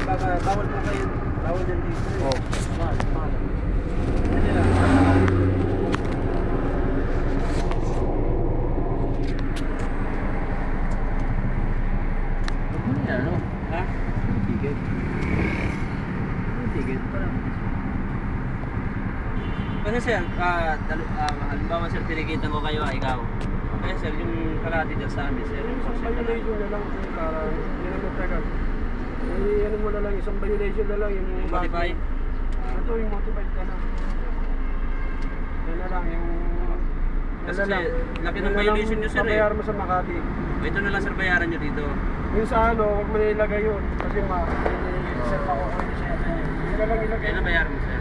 bawal po kayo. Bawal din dito. Oo. Ano? Ha? Ticket. Ticket pa lang. Kasi sir, halimbawa sir, tinikitan ko kayo, ikaw. Kaya sir, yung kalahati dyan sa amin sir. Isang violation na lang para hindi naman tagal. Ano mo na lang, isang violation na lang yung Modify? Ito yung modified ka na. Yan na lang yung... Kasi laki ng violation nyo sir eh. Babayaran mo sa Makati. Ito na lang sir, bayaran nyo dito. Yung sa ano, huwag mo nilagay yun. Kasi sir, makukuha nyo siya. Yun na lang ilagay. Kaya na bayaran mo sir.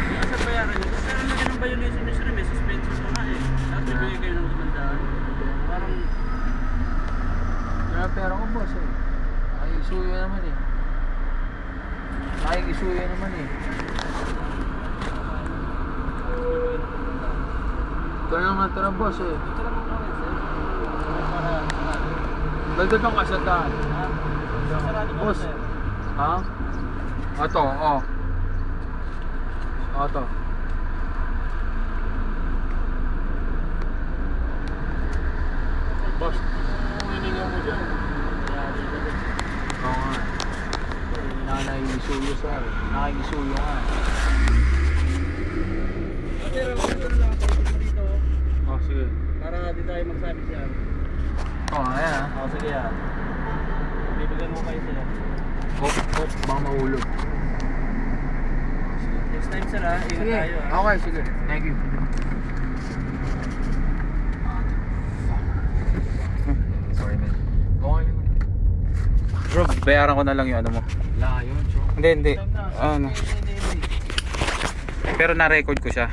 Yung sir, bayaran nyo. Kasi ang laki ng violation nyo sir, may suspension pa nga eh. Tapos bibigay kayo ng tumandaan. Parang... Wala pera ko boss eh. Nakikisuyo naman eh. Nakikisuyo naman eh. Ito lang natira boss eh. Ito lang ang kawin sir. Para... Dagdagan ka sa daan. Sarado ba Boss. sir? Ha? Ito, oh. Ito. Boss. Hininga mo dyan. Oo nga. Nakikisuyo sa nakikisuyo nga. Sir, ito na lang ako dito. Oh, sige. Para di tayo magsabi siya. Oh, ayan ah. Oo, sige ah. Bibigyan mo kayo sila. Hop, hop, baka mahulog. Next time sir ah, ingat Sige, tayo ah. okay, sige. Thank you. Sorry man. Okay naman. Bro, bayaran ko na lang yung ano mo. Wala yun, so. Hindi. Ano. Pero na-record ko siya.